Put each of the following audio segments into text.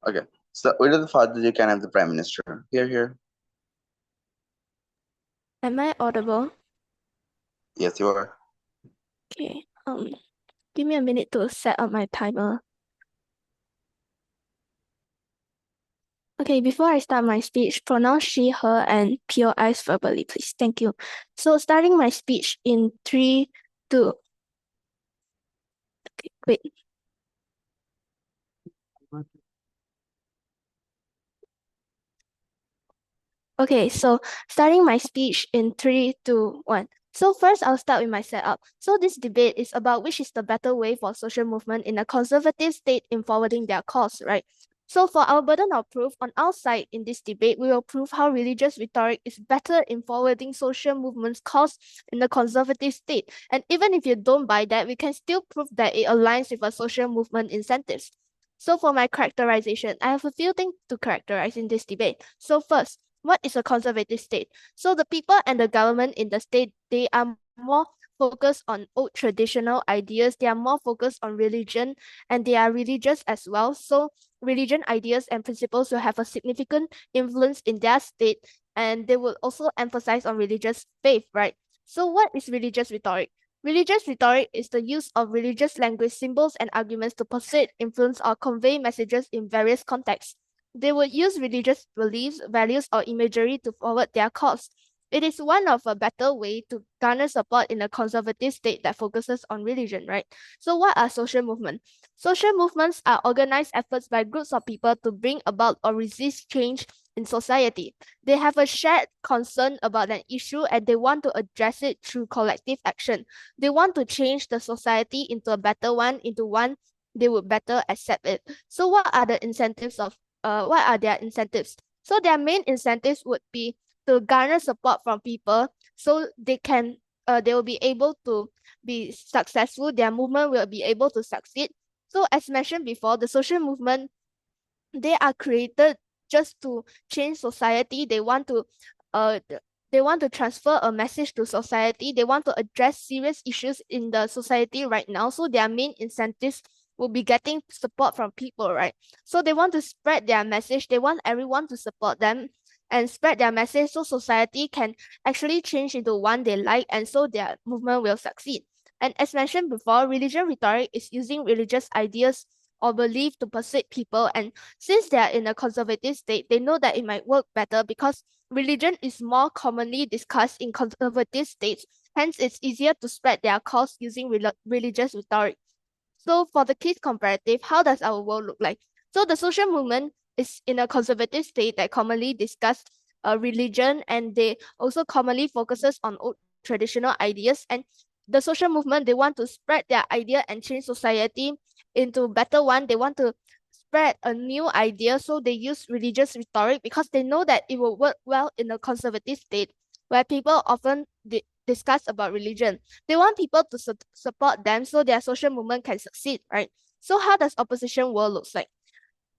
Okay. So with the father, you can have the prime minister. Here. Am I audible? Yes, you are. Okay. Give me a minute to set up my timer. Okay, before I start my speech, pronounce she, her, and POIs verbally, please. Thank you. So starting my speech in 3, 2. Okay, wait. Okay, so starting my speech in 3, 2, 1. So first, I'll start with my setup. So this debate is about which is the better way for social movement in a conservative state in forwarding their cause, right? So for our burden of proof, on our side in this debate, we will prove how religious rhetoric is better in forwarding social movements' cause in the conservative state. And even if you don't buy that, we can still prove that it aligns with a social movement incentives. So for my characterization, I have a few things to characterize in this debate. So first, what is a conservative state? So the people and the government in the state, they are more focused on old traditional ideas. They are more focused on religion and they are religious as well. So religion ideas and principles will have a significant influence in their state and they will also emphasize on religious faith, right? So what is religious rhetoric? Religious rhetoric is the use of religious language, symbols, and arguments to persuade, influence, or convey messages in various contexts. They would use religious beliefs, values, or imagery to forward their cause. It is one of a better way to garner support in a conservative state that focuses on religion, right? So what are social movements? Social movements are organized efforts by groups of people to bring about or resist change in society. They have a shared concern about an issue and they want to address it through collective action. They want to change the society into a better one, into one they would better accept it. So what are their incentives? So their main incentives would be to garner support from people so they will be able to be successful, their movement will be able to succeed. So as mentioned before, the social movement, they are created just to change society. They want to transfer a message to society. They want to address serious issues in the society right now. So their main incentives will be getting support from people, right? So they want to spread their message. They want everyone to support them and spread their message so society can actually change into one they like and so their movement will succeed. And as mentioned before, religion rhetoric is using religious ideas or belief to persuade people. And since they are in a conservative state, they know that it might work better because religion is more commonly discussed in conservative states. Hence, it's easier to spread their cause using religious rhetoric. So for the case comparative, how does our world look like? So the social movement is in a conservative state that commonly discuss religion and they also commonly focuses on old traditional ideas. And the social movement, they want to spread their idea and change society into better one. They want to spread a new idea. So they use religious rhetoric because they know that it will work well in a conservative state where people often discuss about religion. They want people to support them so their social movement can succeed, right? So how does opposition world looks like?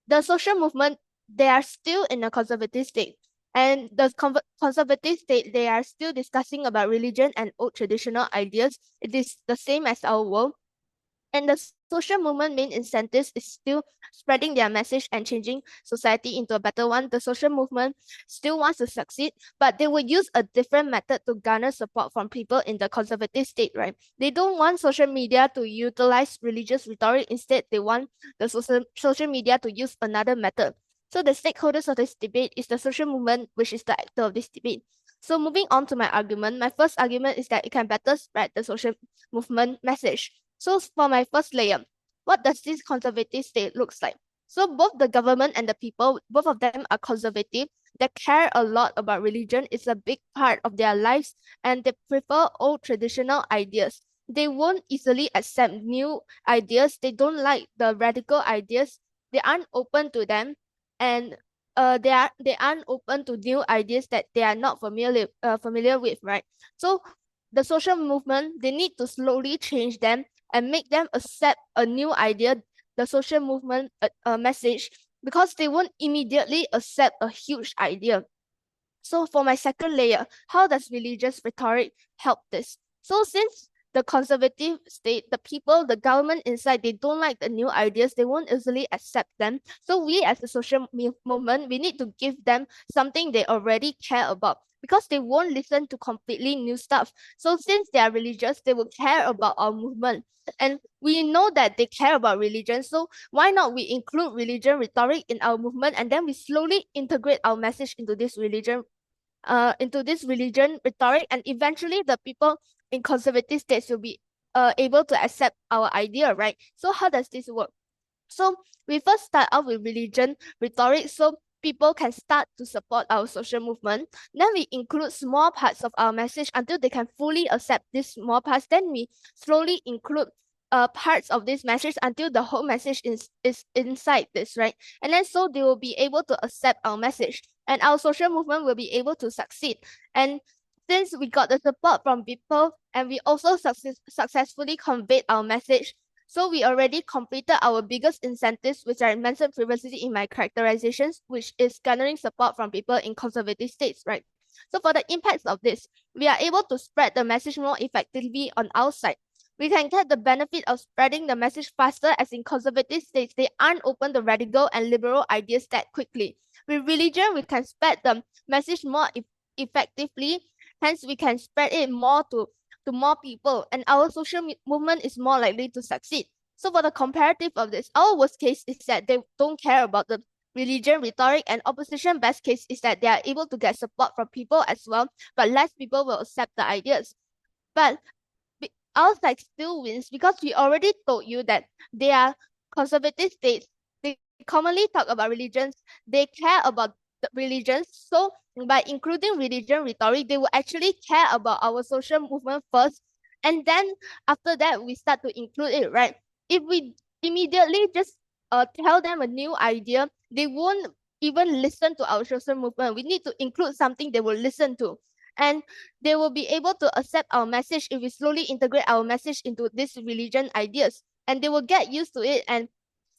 The social movement, they are still in a conservative state. And the conservative state, they are still discussing about religion and old traditional ideas. It is the same as our world. And the social movement main incentives is still spreading their message and changing society into a better one. The social movement still wants to succeed, but they will use a different method to garner support from people in the conservative state, right? They don't want social media to utilize religious rhetoric. Instead, they want the social media to use another method. So the stakeholders of this debate is the social movement, which is the actor of this debate. So moving on to my argument, my first argument is that it can better spread the social movement message. So for my first layer, what does this conservative state looks like? So both the government and the people, both of them are conservative. They care a lot about religion. It's a big part of their lives and they prefer old traditional ideas. They won't easily accept new ideas. They don't like the radical ideas. They aren't open to them and they aren't open to new ideas that they are not familiar with, right? So the social movement, they need to slowly change them and make them accept a new idea, the social movement message, because they won't immediately accept a huge idea. So for my second layer, how does religious rhetoric help this? So since the conservative state, the people, the government inside, they don't like the new ideas, they won't easily accept them. So we as a social movement, we need to give them something they already care about, because they won't listen to completely new stuff. So since they are religious, they will care about our movement. And we know that they care about religion. So why not we include religion rhetoric in our movement, and then we slowly integrate our message into this religion rhetoric, and eventually the people in conservative states will be able to accept our idea, right? So how does this work? So we first start off with religion rhetoric, so people can start to support our social movement. Then we include small parts of our message until they can fully accept these small parts. Then we slowly include parts of this message until the whole message is inside this, right? And then so they will be able to accept our message, and our social movement will be able to succeed. And since we got the support from people, and we also successfully conveyed our message, so we already completed our biggest incentives, which I mentioned previously in my characterizations, which is garnering support from people in conservative states, right? So for the impacts of this, we are able to spread the message more effectively on our side. We can get the benefit of spreading the message faster, as in conservative states, they aren't open to radical and liberal ideas that quickly. With religion, we can spread the message more effectively, hence we can spread it more to more people, and our social movement is more likely to succeed. So for the comparative of this, our worst case is that they don't care about the religion rhetoric, and opposition best case is that they are able to get support from people as well, but less people will accept the ideas. But our side still wins, because we already told you that they are conservative states. They commonly talk about religions. They care about the religions. So by including religion rhetoric, they will actually care about our social movement first. And then after that, we start to include it, right? If we immediately just tell them a new idea, they won't even listen to our social movement. We need to include something they will listen to. And they will be able to accept our message if we slowly integrate our message into these religion ideas. And they will get used to it and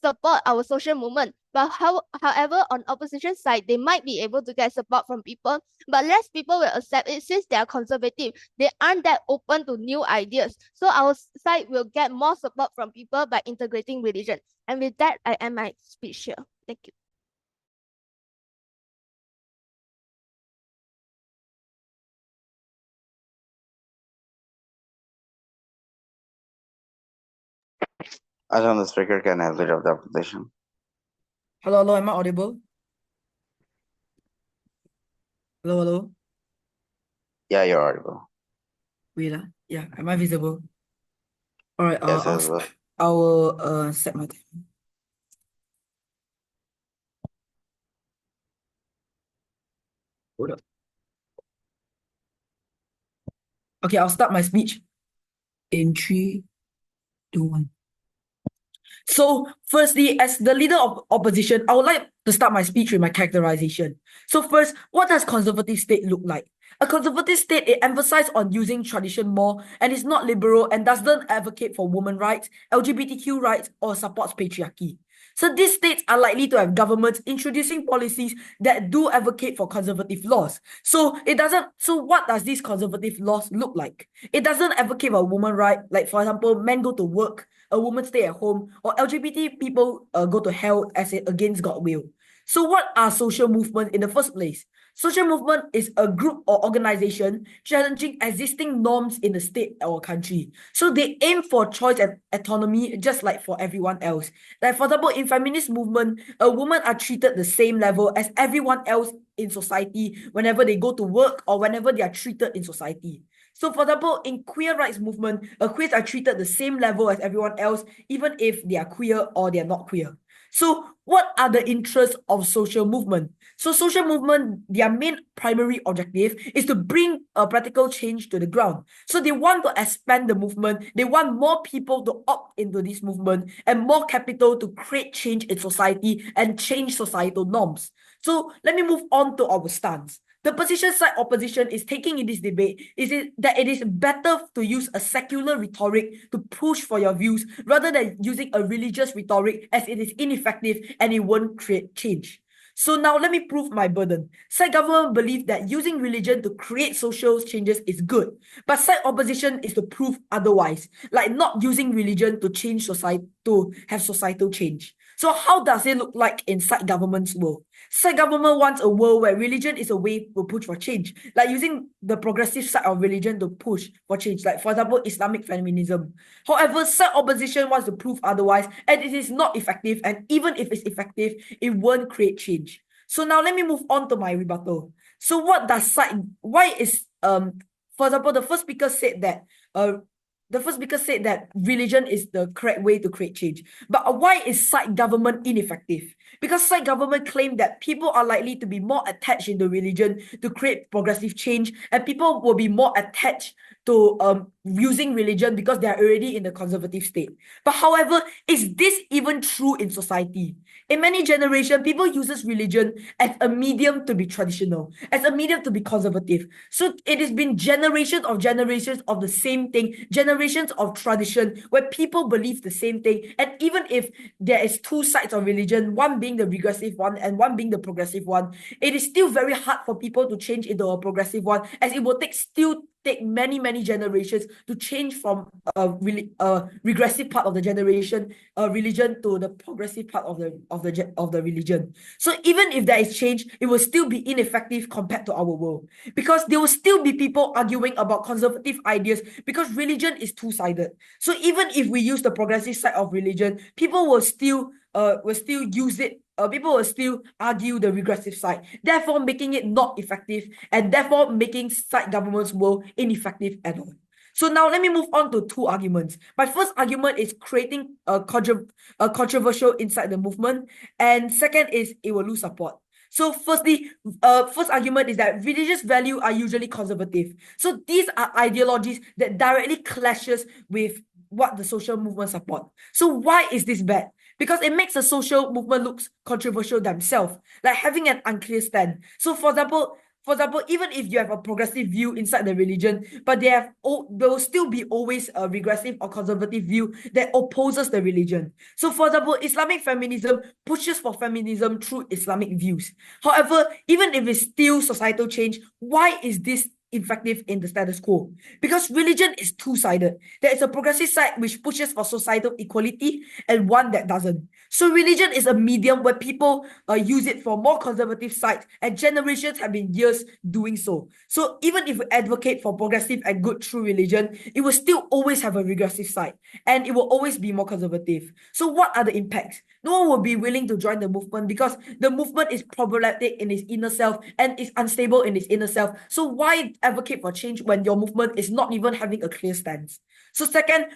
support our social movement. But however, on opposition side, they might be able to get support from people, but less people will accept it since they are conservative. They aren't that open to new ideas. So our side will get more support from people by integrating religion. And with that, I end my speech here. Thank you. Assume the speaker can have lead of the presentation. Hello, am I audible? Hello. Yeah, you're audible. Wait, yeah, am I visible? All right, Yes, as well. I will set my time. Hold up. Okay, I'll start my speech in 3, 2, 1. So, firstly, as the leader of opposition, I would like to start my speech with my characterization. So first, what does conservative state look like? A conservative state, it emphasizes on using tradition more and is not liberal and doesn't advocate for women rights, LGBTQ rights, or supports patriarchy. So these states are likely to have governments introducing policies that do advocate for conservative laws. So what does these conservative laws look like? It doesn't advocate for women right, like for example, men go to work, a woman stay at home, or LGBT people go to hell as it against God's will. So what are social movements in the first place? Social movement is a group or organization challenging existing norms in the state or country. So they aim for choice and autonomy just like for everyone else. Like for example, in feminist movement, women are treated the same level as everyone else in society whenever they go to work or whenever they are treated in society. So for example, in queer rights movement, queers are treated the same level as everyone else, even if they are queer or they are not queer. So what are the interests of social movement? So social movement, their main primary objective is to bring a practical change to the ground. So they want to expand the movement. They want more people to opt into this movement and more capital to create change in society and change societal norms. So let me move on to our stance. The position side opposition is taking in this debate is that it is better to use a secular rhetoric to push for your views rather than using a religious rhetoric, as it is ineffective and it won't create change. So now let me prove my burden. Side government believe that using religion to create social changes is good, but side opposition is to prove otherwise, like not using religion to change society, to have societal change. So how does it look like in side government's world? Side government wants a world where religion is a way to push for change, like using the progressive side of religion to push for change, like for example, Islamic feminism. However, side opposition wants to prove otherwise, and it is not effective, and even if it's effective, it won't create change. So now let me move on to my rebuttal. So what does why is for example, the first speaker said that religion is the correct way to create change. But why is side government ineffective? Because side government claim that people are likely to be more attached in the religion to create progressive change, and people will be more attached to using religion because they are already in the conservative state. But however, is this even true in society? In many generations, people uses religion as a medium to be traditional, as a medium to be conservative. So it has been generations of the same thing, generations of tradition where people believe the same thing. And even if there is two sides of religion, one being the regressive one and one being the progressive one, it is still very hard for people to change into a progressive one, as it will take many generations to change from a regressive part of the religion to the progressive part of the religion. So even if there is change, it will still be ineffective compared to our world, because there will still be people arguing about conservative ideas, because religion is two-sided. So even if we use the progressive side of religion, people will still use it. People will still argue the regressive side, therefore making it not effective, and therefore making side government's world ineffective at all. So now let me move on to two arguments. My first argument is creating a controversial inside the movement, and second is it will lose support. So firstly, first argument is that religious values are usually conservative. So these are ideologies that directly clashes with what the social movement support. So why is this bad? Because it makes the social movement looks controversial themselves, like having an unclear stand. So for example, even if you have a progressive view inside the religion, but there will still be always a regressive or conservative view that opposes the religion. So for example, Islamic feminism pushes for feminism through Islamic views. However, even if it's still societal change, why is this effective in the status quo? Because religion is two-sided. There is a progressive side which pushes for societal equality and one that doesn't. So religion is a medium where people use it for more conservative sides, and generations have been years doing so. So even if we advocate for progressive and good through religion, it will still always have a regressive side, and it will always be more conservative. So what are the impacts? No one will be willing to join the movement because the movement is problematic in its inner self and is unstable in its inner self. So why advocate for change when your movement is not even having a clear stance? So second,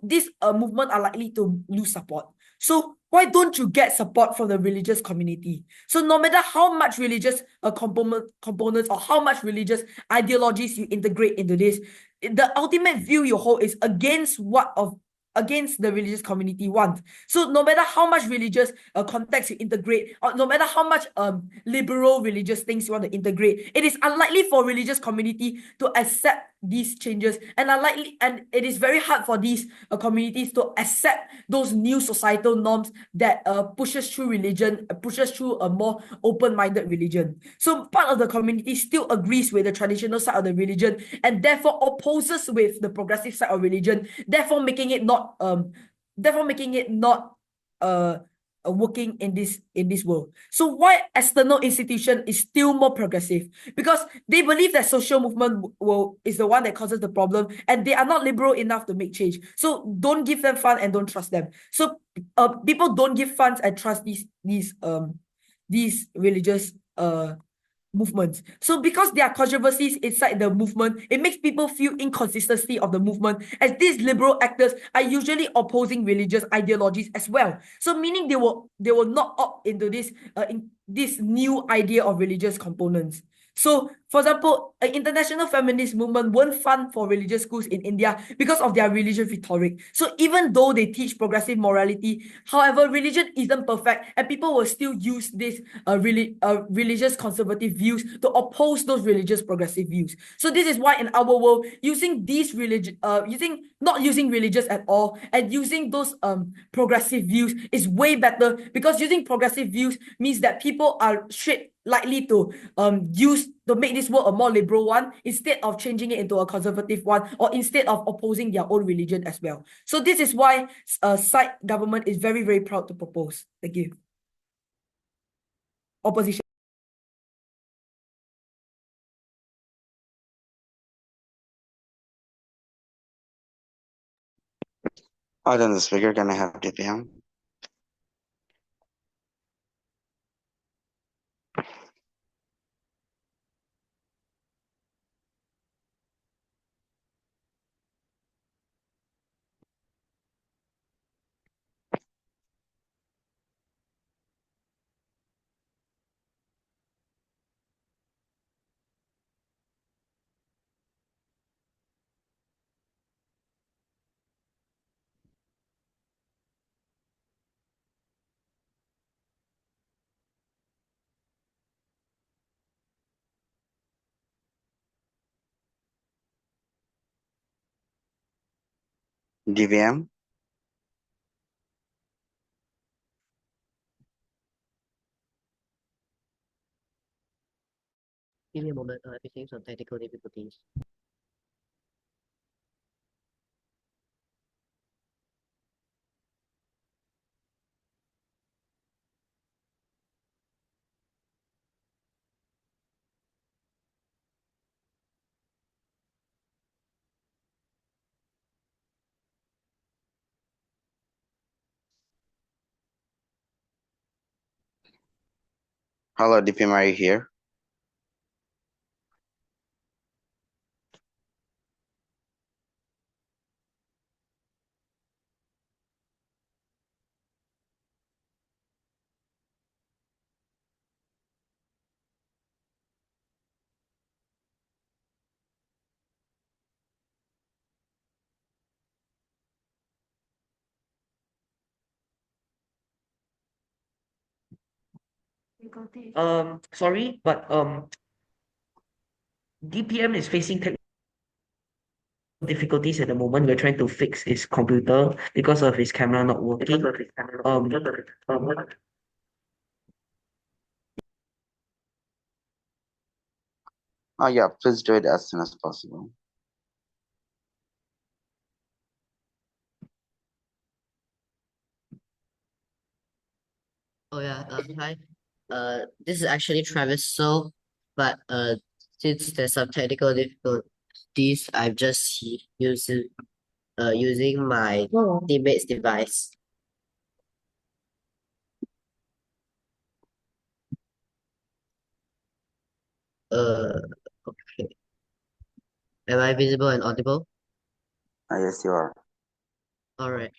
this movement are likely to lose support. So why don't you get support from the religious community? So no matter how much religious components or how much religious ideologies you integrate into this, the ultimate view you hold is against the religious community want. So no matter how much religious context you integrate, or no matter how much liberal religious things you want to integrate, it is unlikely for religious community to accept these changes, and it is very hard for these communities to accept those new societal norms that pushes through a more open-minded religion. So part of the community still agrees with the traditional side of the religion, and therefore opposes with the progressive side of religion, therefore making it not working in this world. So why external institution is still more progressive? Because they believe that social movement is the one that causes the problem, and they are not liberal enough to make change. So don't give them funds and don't trust them. So people don't give funds and trust these religious movements. So because there are controversies inside the movement, it makes people feel inconsistency of the movement, as these liberal actors are usually opposing religious ideologies as well. So meaning they will not opt into this new idea of religious components. So For example, an international feminist movement won't fund for religious schools in India because of their religious rhetoric. So even though they teach progressive morality, however, religion isn't perfect, and people will still use this religious conservative views to oppose those religious progressive views. So this is why in our world, using not using religious at all and using those progressive views is way better, because using progressive views means that people are likely to make this world a more liberal one instead of changing it into a conservative one, or instead of opposing their own religion as well. So this is why side government is very, very proud to propose. Thank you. Opposition. Pardon the speaker, can I have DPM? DVM? Give me a moment, I'm facing some technical difficulties. Hello, DPM, are you here? Sorry, but DPM is facing technical difficulties at the moment. We're trying to fix his computer because of his camera not working. Oh yeah, please do it as soon as possible. Oh yeah, hi. This is actually Travis. So, but since there's some technical difficulties, I'm just using my teammate's device. Okay. Am I visible and audible? Yes, you are. All right.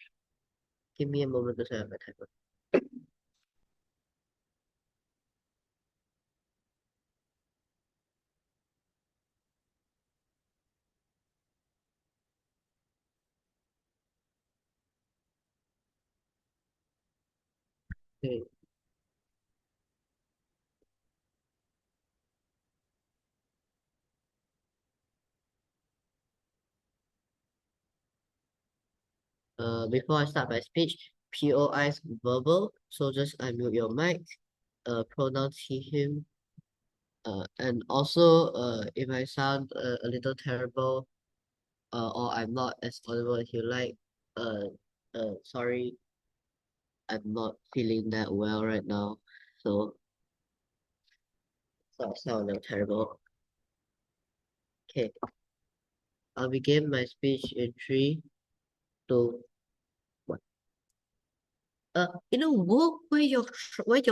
Give me a moment to set up my timer. Okay. Before I start my speech, POI is verbal, so just unmute your mic. Pronounce he, him. And also, if I sound a little terrible, or I'm not as audible as you like, sorry, I'm not feeling that well right now, so I sound a little terrible. Okay, I'll begin my speech in 3, 2, 1. In a world where you're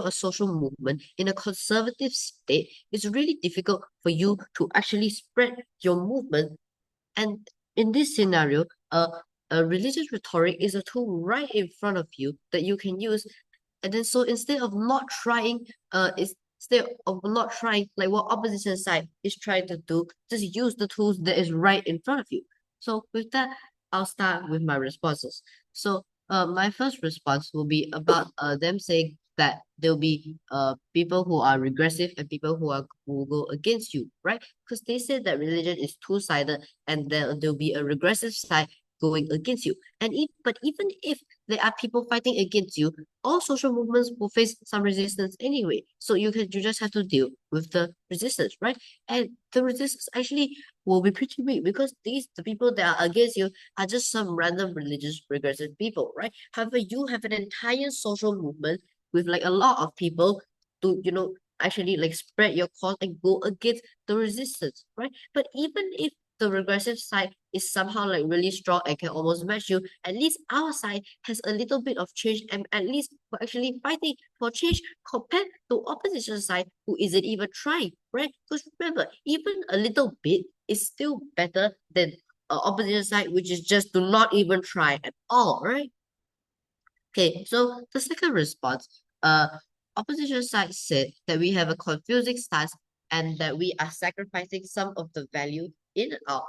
a social movement in a conservative state, it's really difficult for you to actually spread your movement. And in this scenario, a religious rhetoric is a tool right in front of you that you can use. And then so instead of not trying, instead of not trying like what opposition side is trying to do, just use the tools that is right in front of you. So with that, I'll start with my responses. So my first response will be about them saying that there'll be people who are regressive and people who will go against you, right? Because they said that religion is two-sided and there'll be a regressive side going against you. But even if there are people fighting against you, all social movements will face some resistance anyway. So you just have to deal with the resistance, right? And the resistance actually will be pretty weak because the people that are against you are just some random religious regressive people, right? However, you have an entire social movement with like a lot of people to, actually like spread your cause and go against the resistance, right? But even if the regressive side is somehow like really strong and can almost match you, at least our side has a little bit of change and at least we're actually fighting for change compared to opposition side who isn't even trying, right? Because remember, even a little bit is still better than opposition side, which is just to not even try at all, right? Okay, so the second response, opposition side said that we have a confusing stance and that we are sacrificing some of the value in our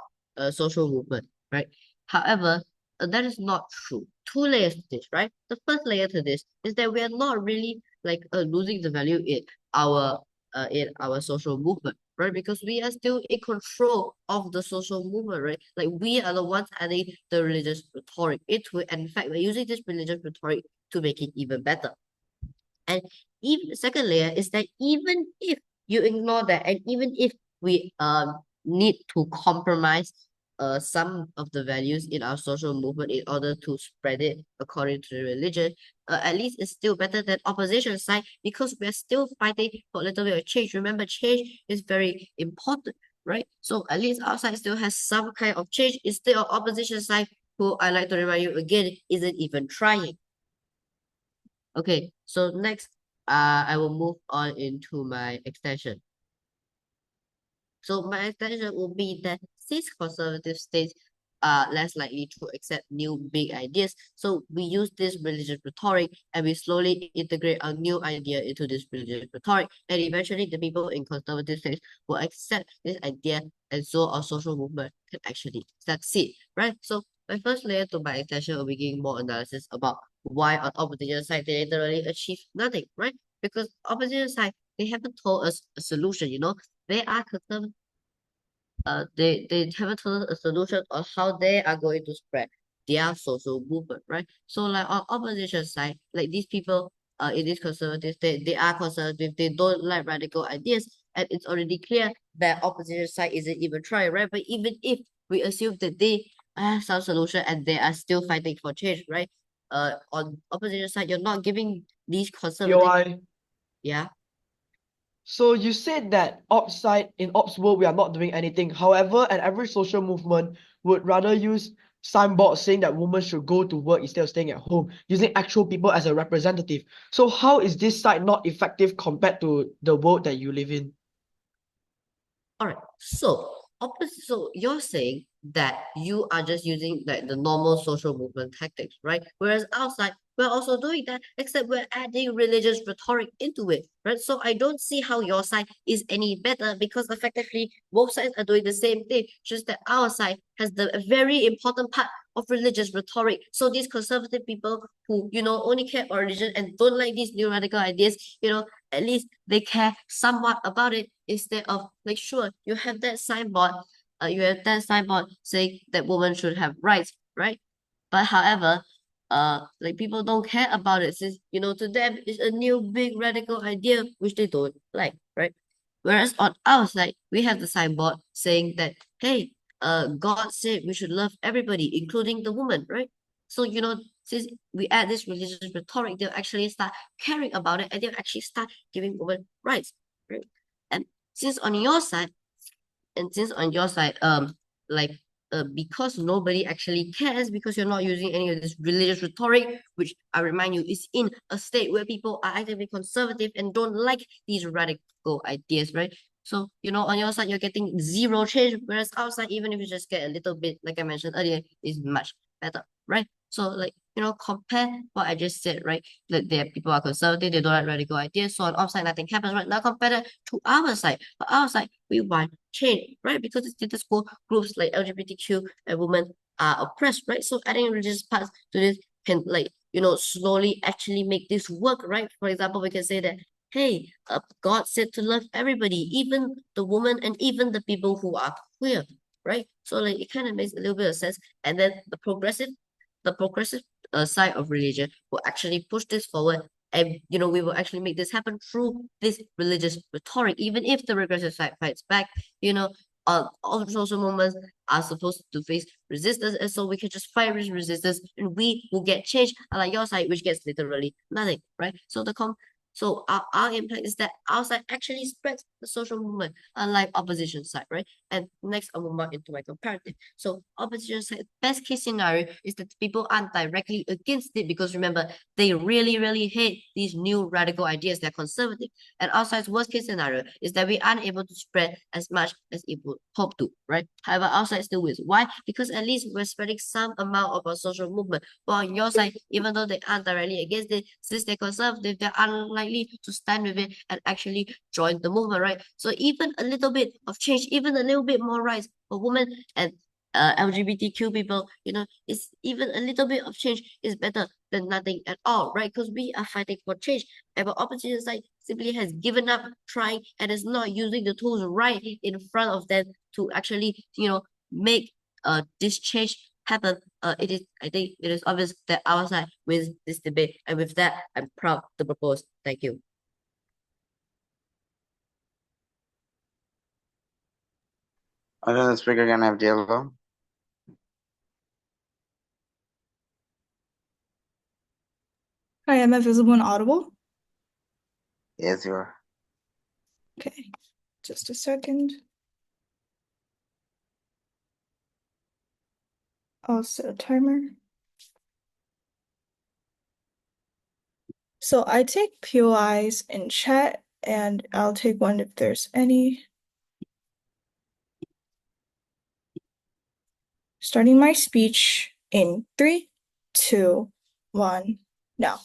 social movement, right? However, that is not true. Two layers to this, right? The first layer to this is that we are not really like losing the value in our social movement, right? Because we are still in control of the social movement, right? Like we are the ones adding the religious rhetoric into it. And in fact, we're using this religious rhetoric to make it even better. And even the second layer is that even if you ignore that, and even if we need to compromise some of the values in our social movement in order to spread it according to the religion, at least it's still better than opposition side because we're still fighting for a little bit of change. Remember, change is very important, right? So at least our side still has some kind of change instead of opposition side, who I like to remind you again, isn't even trying. Okay, so next, I will move on into my extension. So my extension will be that since conservative states are less likely to accept new big ideas, so we use this religious rhetoric and we slowly integrate a new idea into this religious rhetoric, and eventually the people in conservative states will accept this idea, and so our social movement can actually succeed, right? So my first layer to my extension will be giving more analysis about why on opposition side they literally achieve nothing, right? Because opposition side, they haven't told us a solution, they are concerned, they haven't told us a solution on how they are going to spread their social movement, right? So like on opposition side, like these people in this conservative state, they are conservative, they don't like radical ideas, and it's already clear that opposition side isn't even trying, right? But even if we assume that they have some solution and they are still fighting for change, right? On opposition side, you're not giving these conservative, UI. yeah. So you said that ops side in ops world we are not doing anything. However, an average social movement would rather use signboards saying that women should go to work instead of staying at home, using actual people as a representative. So how is this side not effective compared to the world that you live in? All right. So you're saying that you are just using like the normal social movement tactics, right? Whereas outside, we're also doing that, except we're adding religious rhetoric into it, right? So I don't see how your side is any better because effectively both sides are doing the same thing, just that our side has the very important part of religious rhetoric. So these conservative people who, only care about religion and don't like these new radical ideas, at least they care somewhat about it instead of like, sure, you have that signboard saying that women should have rights, right? But however, like people don't care about it since, to them it's a new big radical idea which they don't like, right? Whereas on our side, we have the signboard saying that, hey, God said we should love everybody, including the woman, right? So, since we add this religious rhetoric, they'll actually start caring about it and they'll actually start giving women rights, right? And since on your side, like because nobody actually cares because you're not using any of this religious rhetoric, which I remind you is in a state where people are actively conservative and don't like these radical ideas, right? So, on your side, you're getting zero change, whereas outside, even if you just get a little bit, like I mentioned earlier, is much better, right? So, like, compare what I just said, right? That there people are conservative, they don't like radical ideas, so on offside nothing happens, right? Now compare that to our side. For our side, we want change, right? Because the status quo groups like LGBTQ and women are oppressed, right? So adding religious parts to this can slowly actually make this work, right? For example, we can say that, hey, God said to love everybody, even the woman and even the people who are queer, right? So it kind of makes a little bit of sense. And then the progressive side of religion will actually push this forward, and we will actually make this happen through this religious rhetoric, even if the regressive side fights back. All social movements are supposed to face resistance, and so we can just fight with resistance and we will get change, unlike your side, which gets literally nothing, right? So our impact is that our side actually spreads the social movement, unlike opposition side, right? And next, I'll move on into my comparative. So opposition side, best case scenario is that people aren't directly against it, because remember, they really, really hate these new radical ideas. They're conservative. And our side's worst case scenario is that we aren't able to spread as much as it would hope to, right? However, our side still wins. Why? Because at least we're spreading some amount of our social movement. While on your side, even though they aren't directly against it, since they're conservative, they're unlikely to stand with it and actually join the movement, right? So even a little bit of change, even a little bit more rights for women and LGBTQ people, it's even a little bit of change is better than nothing at all, right? Because we are fighting for change, and our opposition side simply has given up trying and is not using the tools right in front of them to actually, make this change happen. I think it is obvious that our side wins this debate, and with that, I'm proud to propose. Thank you. Okay, the speaker can have yellow. Hi, am I visible and audible? Yes, you are. Okay, just a second. I'll set a timer. So I take POIs in chat, and I'll take one if there's any. Starting my speech in 3, 2, 1, now.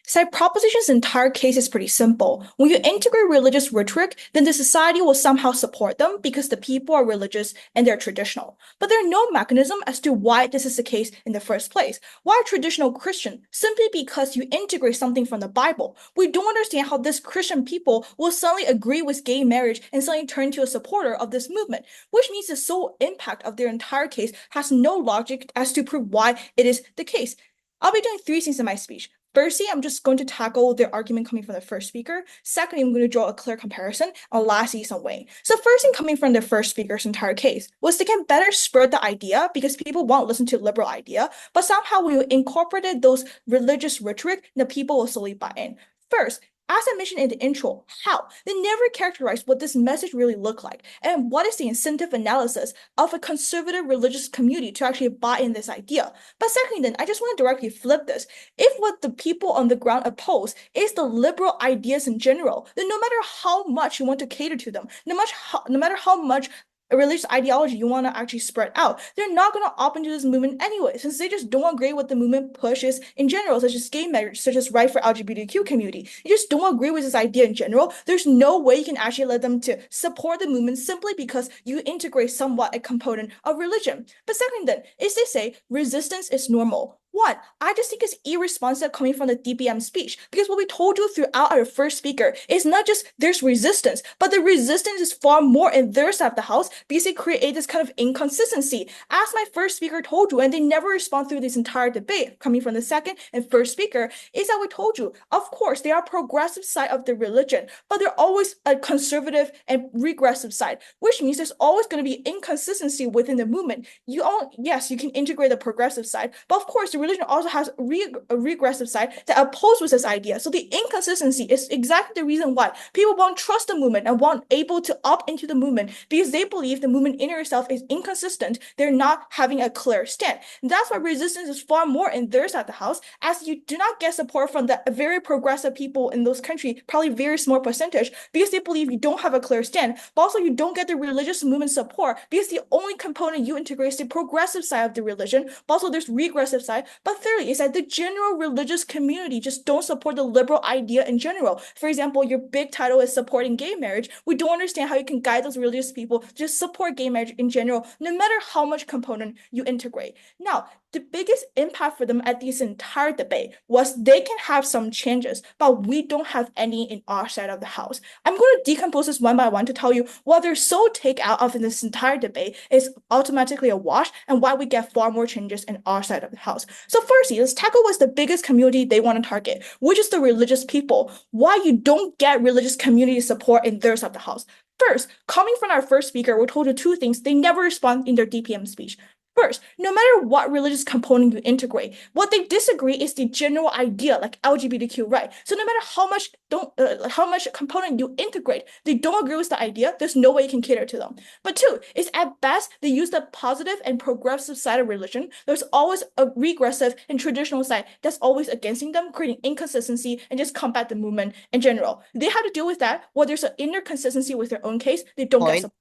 Side proposition's entire case is pretty simple. When you integrate religious rhetoric, then the society will somehow support them because the people are religious and they're traditional. But there are no mechanism as to why this is the case in the first place. Why traditional Christian? Simply because you integrate something from the Bible. We don't understand how this Christian people will suddenly agree with gay marriage and suddenly turn to a supporter of this movement, which means the sole impact of their entire case has no logic as to prove why it is the case. I'll be doing 3 things in my speech. Firstly, I'm just going to tackle the argument coming from the first speaker. Secondly, I'm going to draw a clear comparison. And lastly, some weighing. So first thing coming from the first speaker's entire case was they can better spread the idea because people won't listen to liberal idea, but somehow when you incorporated those religious rhetoric, the people will slowly buy in. First, as I mentioned in the intro, how? They never characterized what this message really looked like and what is the incentive analysis of a conservative religious community to actually buy in this idea. But secondly, then, I just want to directly flip this. If what the people on the ground oppose is the liberal ideas in general, then no matter how much you want to cater to them, no matter how much a religious ideology you want to actually spread out, they're not going to opt into this movement anyway, since they just don't agree with the movement pushes in general, such as gay marriage, such as right for LGBTQ community. You just don't agree with this idea in general. There's no way you can actually let them to support the movement simply because you integrate somewhat a component of religion. But second then, is they say resistance is normal. One, I just think it's irresponsible coming from the DPM speech, because what we told you throughout our first speaker is not just there's resistance, but the resistance is far more in their side of the house because they create this kind of inconsistency. As my first speaker told you, and they never respond through this entire debate coming from the second and first speaker, is that we told you, of course, they are progressive side of the religion, but they're always a conservative and regressive side, which means there's always going to be inconsistency within the movement. Yes, you can integrate the progressive side, but of course, the religion also has a regressive side that opposes this idea. So the inconsistency is exactly the reason why people won't trust the movement and won't able to opt into the movement, because they believe the movement in itself is inconsistent. They're not having a clear stand. And that's why resistance is far more in their side of the house, as you do not get support from the very progressive people in those countries, probably very small percentage, because they believe you don't have a clear stand. But also you don't get the religious movement support because the only component you integrate is the progressive side of the religion. But also there's regressive side, But thirdly, is that the general religious community just don't support the liberal idea in general. For example, your big title is supporting gay marriage. We don't understand how you can guide those religious people to just support gay marriage in general, no matter how much component you integrate. Now, the biggest impact for them at this entire debate was they can have some changes, but we don't have any in our side of the house. I'm going to decompose this one by one to tell you what they're so take out of this entire debate is automatically a wash and why we get far more changes in our side of the house. So firstly, let's tackle what's the biggest community they want to target, which is the religious people. Why you don't get religious community support in their side of the house. First, coming from our first speaker, we're told you two things. They never respond in their DPM speech. First, no matter what religious component you integrate, what they disagree is the general idea, like LGBTQ right. So no matter how much component you integrate, they don't agree with the idea. There's no way you can cater to them. But two, is at best they use the positive and progressive side of religion. There's always a regressive and traditional side that's always against them, creating inconsistency and just combat the movement in general. They have to deal with that. While there's an inner consistency with their own case, they don't get Point. support.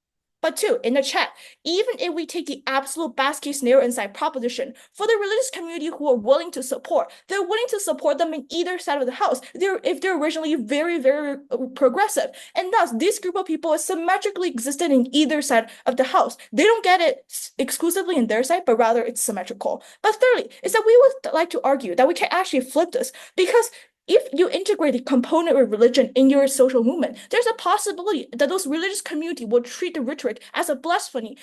But two, in the chat, even if we take the absolute best case scenario inside proposition, for the religious community who are willing to support, they're willing to support them in either side of the house. If they're originally very, very progressive. And thus, this group of people is symmetrically existed in either side of the house. They don't get it exclusively in their side, but rather it's symmetrical. But thirdly, is that we would like to argue that we can actually flip this because if you integrate the component of religion in your social movement, there's a possibility that those religious community will treat the rhetoric as a blasphemy.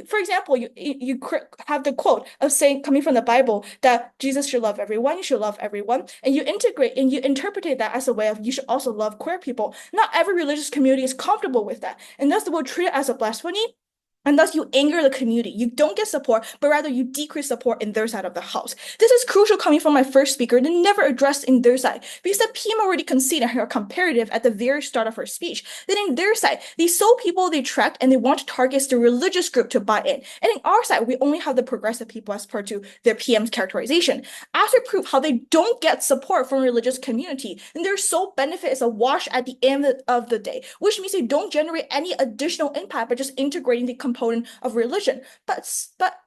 For example, you have the quote of saying, coming from the Bible, that Jesus should love everyone, you should love everyone, and you integrate and you interpret that as a way of you should also love queer people. Not every religious community is comfortable with that, and thus they will treat it as a blasphemy. And thus you anger the community. You don't get support, but rather you decrease support in their side of the house. This is crucial coming from my first speaker. They never addressed in their side because the PM already conceded her comparative at the very start of her speech. Then in their side, they saw people they tracked and they want to target the religious group to buy in. And in our side, we only have the progressive people as per to their PM's characterization. After proof how they don't get support from religious community, then their sole benefit is a wash at the end of the day, which means they don't generate any additional impact by just integrating the component of religion. But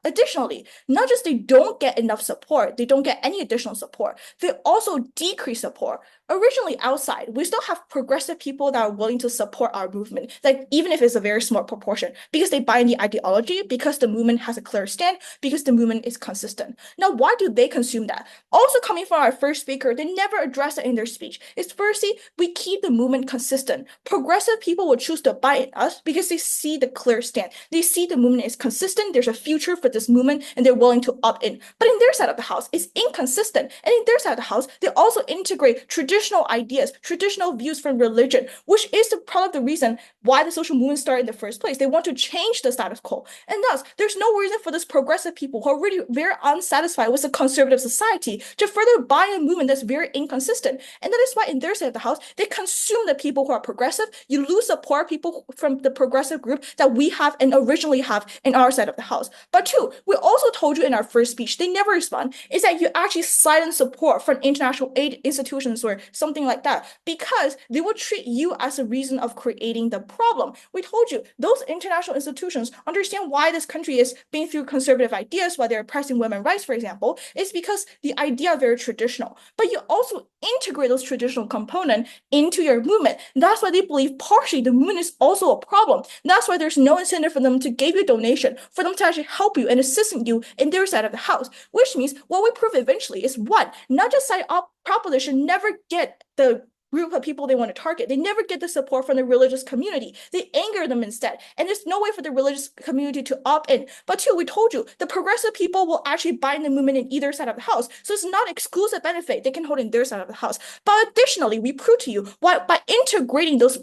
additionally, not just they don't get enough support, they don't get any additional support, they also decrease support. Originally outside, we still have progressive people that are willing to support our movement, like even if it's a very small proportion, because they buy in the ideology, because the movement has a clear stand, because the movement is consistent. Now, why do they consume that? Also coming from our first speaker, they never address it in their speech. It's firstly, we keep the movement consistent. Progressive people will choose to buy in us because they see the clear stand. They see the movement is consistent, there's a future for this movement, and they're willing to opt in. But in their side of the house, it's inconsistent. And in their side of the house, they also integrate traditional ideas, traditional views from religion, which is part of the reason why the social movement started in the first place. They want to change the status quo. And thus, there's no reason for this progressive people who are really very unsatisfied with the conservative society to further buy a movement that's very inconsistent. And that is why in their side of the house, they consume the people who are progressive. You lose support people from the progressive group that we have and originally have in our side of the house. But two, we also told you in our first speech, they never respond, is that you actually silence support from international aid institutions or something like that, because they will treat you as a reason of creating the problem. We told you, those international institutions understand why this country is being through conservative ideas, why they're oppressing women's rights, for example, is because the idea are very traditional. But you also integrate those traditional components into your movement. That's why they believe partially the movement is also a problem. That's why there's no incentive for them to give you donation, for them to actually help you and assist you in their side of the house, which means what we prove eventually is one, not just side up proposition never get the group of people they want to target. They never get the support from the religious community. They anger them instead. And there's no way for the religious community to opt in. But two, we told you, the progressive people will actually bind the movement in either side of the house. So it's not exclusive benefit they can hold in their side of the house. But additionally, we prove to you why by integrating those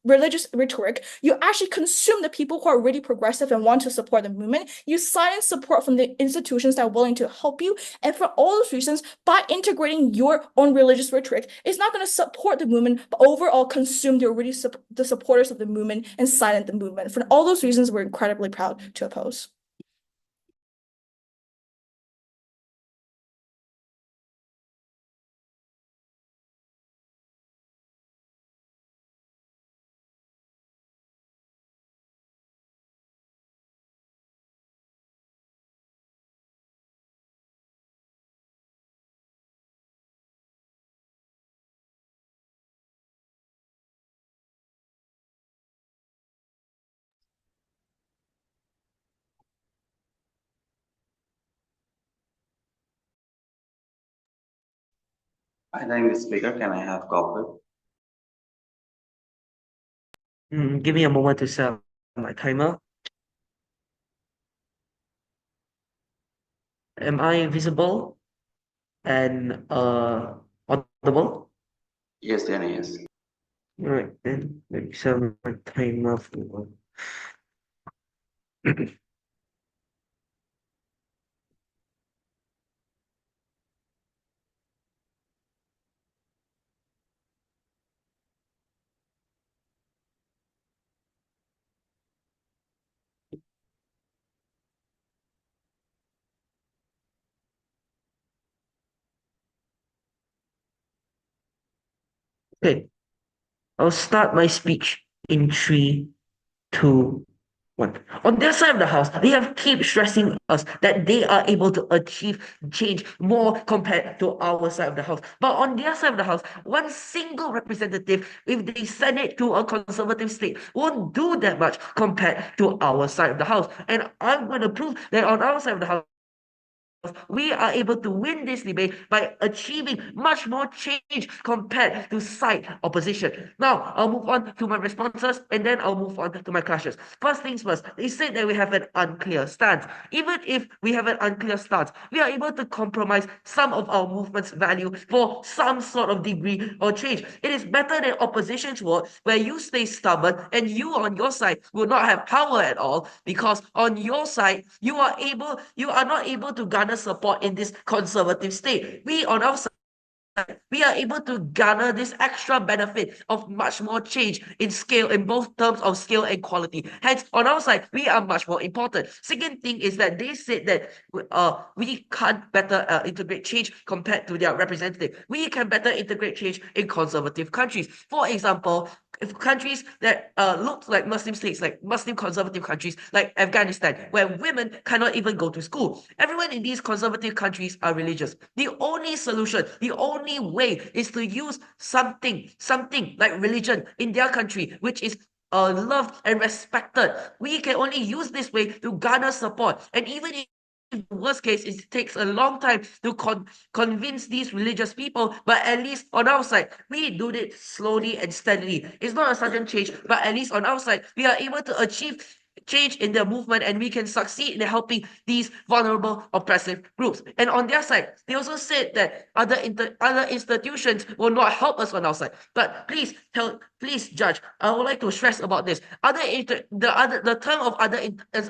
religious rhetoric, you actually consume the people who are already progressive and want to support the movement. You silence support from the institutions that are willing to help you. And for all those reasons, by integrating your own religious rhetoric, it's not going to support the movement, but overall consume the supporters of the movement and silence the movement. For all those reasons, we're incredibly proud to oppose. I thank the speaker. Can I have coffee? Give me a moment to set up my timer. Am I visible and audible? Yes, Diana, yes. All right, then let me set my timer for Okay, I'll start my speech in 3, 2, 1. On their side of the house, they have keep stressing us that they are able to achieve change more compared to our side of the house. But on their side of the house, one single representative, if they send it to a conservative state, won't do that much compared to our side of the house. And I'm going to prove that on our side of the house, we are able to win this debate by achieving much more change compared to side opposition. Now, I'll move on to my responses and then I'll move on to my clashes. First things first, they said that we have an unclear stance. Even if we have an unclear stance, we are able to compromise some of our movement's value for some sort of degree or change. It is better than opposition's work where you stay stubborn and you on your side will not have power at all because on your side, you are not able to garner support in this conservative state. We on our side, we are able to garner this extra benefit of much more change in scale, in both terms of scale and quality. Hence, on our side, we are much more important. Second thing is that they said that we can't better integrate change compared to their representative. We can better integrate change in conservative countries. For example, if countries that look like Muslim states, like Muslim conservative countries, like Afghanistan, where women cannot even go to school. Everyone in these conservative countries are religious. The only solution, the only way is to use something like religion in their country, which is loved and respected. We can only use this way to garner support. And even if the worst case, it takes a long time to convince these religious people, but at least on our side, we do it slowly and steadily. It's not a sudden change, but at least on our side, we are able to achieve change in the movement and we can succeed in helping these vulnerable oppressive groups. And on their side, they also said that other institutions will not help us on our side. But please judge, I would like to stress about this. The term of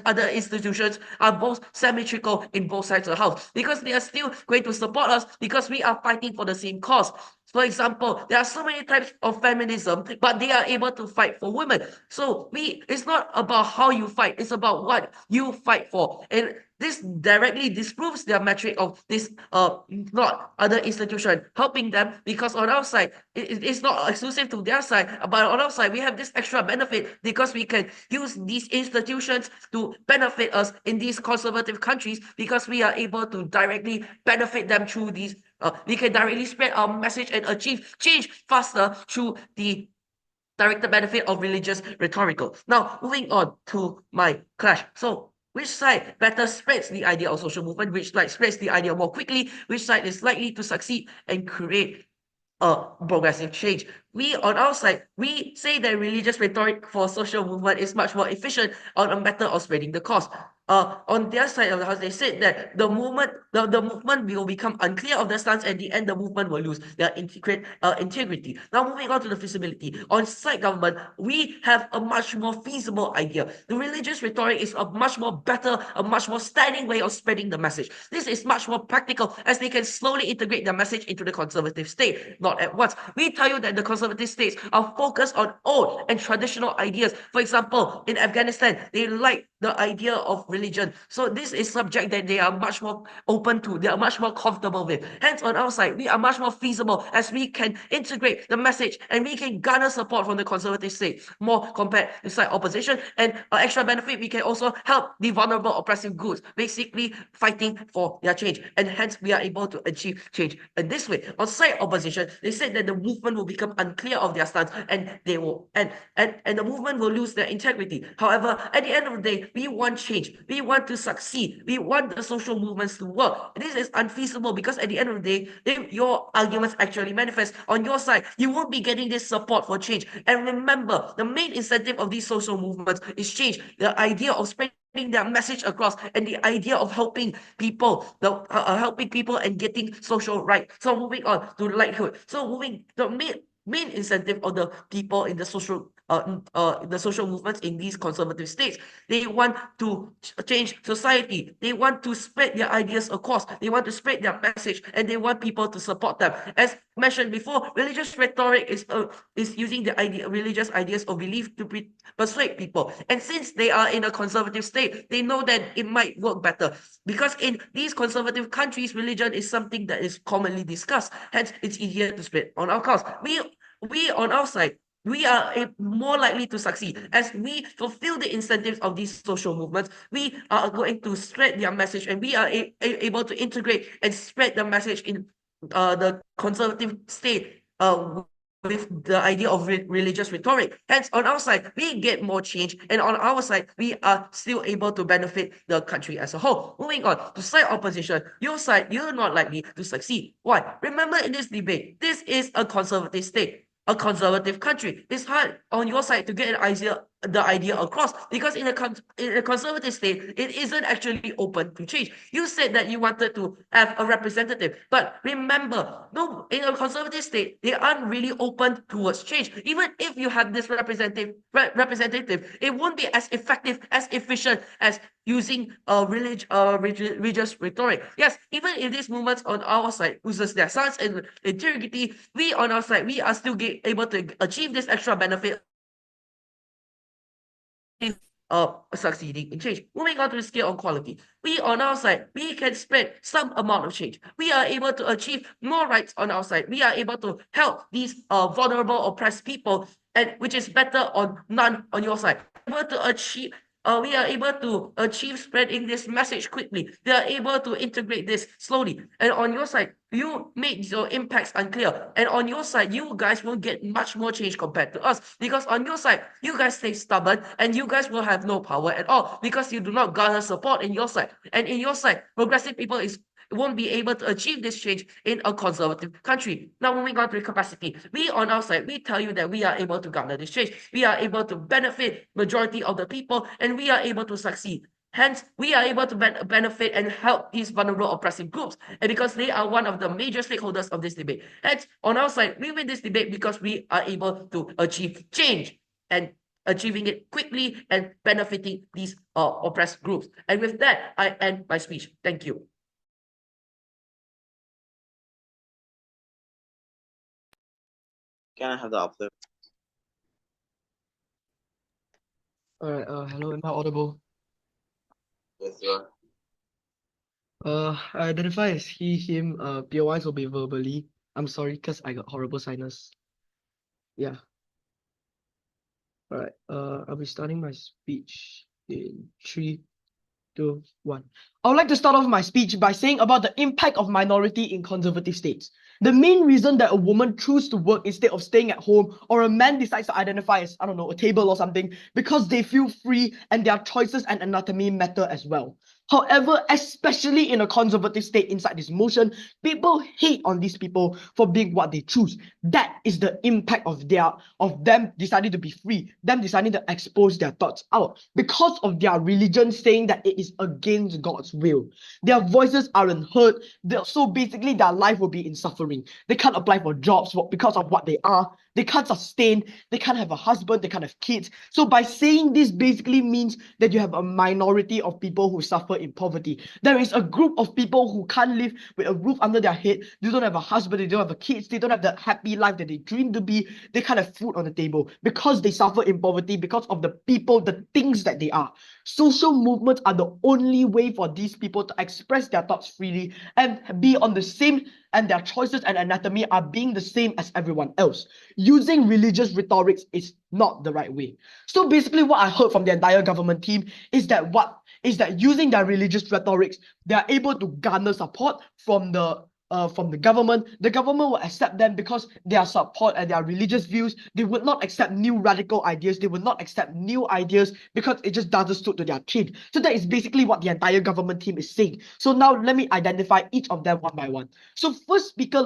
other institutions are both symmetrical in both sides of the house because they are still going to support us because we are fighting for the same cause. For example, there are so many types of feminism, but they are able to fight for women. So it's not about how you fight, it's about what you fight for. And this directly disproves their metric of this not other institution helping them because on our side, it's not exclusive to their side, but on our side, we have this extra benefit because we can use these institutions to benefit us in these conservative countries because we are able to directly benefit them through these we can directly spread our message and achieve change faster through the directed benefit of religious rhetorical. Now, moving on to my clash. So, which side better spreads the idea of social movement? Which side spreads the idea more quickly? Which side is likely to succeed and create a progressive change? We, on our side, we say that religious rhetoric for social movement is much more efficient on a matter of spreading the cause. On their side of the house, they said that the movement will become unclear of their stance, and the end, the movement will lose their integrity. Now, moving on to the feasibility. On side government, we have a much more feasible idea. The religious rhetoric is a much more better, a much more standing way of spreading the message. This is much more practical as they can slowly integrate their message into the conservative state, not at once. We tell you that the conservative states are focused on old and traditional ideas. For example, in Afghanistan, they like the idea of religion. So this is subject that they are much more open to, they are much more comfortable with. Hence, on our side, we are much more feasible as we can integrate the message and we can garner support from the conservative state more compared to side opposition. And extra benefit, we can also help the vulnerable oppressive groups, basically fighting for their change. And hence, we are able to achieve change in this way. On side opposition, they said that the movement will become unclear of their stance and they will and the movement will lose their integrity. However, at the end of the day, we want change. We want to succeed. We want the social movements to work. This is unfeasible because at the end of the day, if your arguments actually manifest on your side, you won't be getting this support for change. And remember, the main incentive of these social movements is change. The idea of spreading their message across and the idea of helping people, and getting social right. So moving on to likelihood. So moving the main incentive of the people in the social movements in these conservative states, they want to change society. They want to spread their ideas across. They want to spread their message, and they want people to support them. As mentioned before, religious rhetoric is using the religious ideas or belief to persuade people. And since they are in a conservative state, they know that it might work better because in these conservative countries, religion is something that is commonly discussed. Hence, it's easier to spread on our cause. We on our side, we are more likely to succeed as we fulfill the incentives of these social movements. We are going to spread their message, and we are able to integrate and spread the message in the conservative state with the idea of religious rhetoric. Hence, on our side, we get more change, and on our side, we are still able to benefit the country as a whole. Moving on to side opposition, your side, you're not likely to succeed. Why? Remember, in this debate, this is a conservative state, a conservative country. It's hard on your side to get the idea across because in a conservative state, it isn't actually open to change. You said that you wanted to have a representative, but remember, no, in a conservative state, they aren't really open towards change. Even if you have this representative, it won't be as effective, as efficient as using religious rhetoric. Yes, even if these movements on our side uses their science and integrity, we on our side, we are still able to achieve this extra benefit succeeding in change. Moving on to the scale on quality. We on our side, we can spread some amount of change. We are able to achieve more rights on our side. We are able to help these vulnerable, oppressed people, and which is better on none on your side. We are able to achieve spreading this message quickly. We are able to integrate this slowly. And on your side, you make your impacts unclear. And on your side, you guys will get much more change compared to us. Because on your side, you guys stay stubborn and you guys will have no power at all because you do not garner support in your side. And in your side, progressive people won't be able to achieve this change in a conservative country. Now, moving on to capacity. We on our side, we tell you that we are able to garner this change. We are able to benefit majority of the people, and we are able to succeed. Hence, we are able to benefit and help these vulnerable oppressive groups, and because they are one of the major stakeholders of this debate. Hence, on our side, we win this debate because we are able to achieve change and achieving it quickly and benefiting these oppressed groups. And with that, I end my speech. Thank you. Can I have the uplift? All right. Hello. Am I audible? Yes, you are. I identify as he, him. POIs will be verbally. I'm sorry, cause I got horrible sinus. Yeah. All right. I'll be starting my speech in 3, 2, 1. I would like to start off my speech by saying about the impact of minority in conservative states. The main reason that a woman chooses to work instead of staying at home, or a man decides to identify as, I don't know, a table or something, because they feel free and their choices and anatomy matter as well. However, especially in a conservative state inside this motion, people hate on these people for being what they choose. That is the impact of them deciding to be free, them deciding to expose their thoughts out because of their religion saying that it is against God's will. Their voices aren't heard, so basically their life will be in suffering. They can't apply for jobs because of what they are. They can't sustain, they can't have a husband, they can't have kids. So by saying this basically means that you have a minority of people who suffer in poverty. There is a group of people who can't live with a roof under their head. They don't have a husband, they don't have kids, they don't have the happy life that they dream to be. They can't have food on the table because they suffer in poverty because of the people, the things that they are. Social movements are the only way for these people to express their thoughts freely and be on the same, and their choices and anatomy are being the same as everyone else. Using religious rhetoric is not the right way. So basically what I heard from the entire government team is that using their religious rhetoric, they are able to garner support from the from the government will accept them because their support and their religious views. They would not accept new radical ideas. They would not accept new ideas because it just doesn't suit to their team. So that is basically what the entire government team is saying. So now let me identify each of them one by one. So first speaker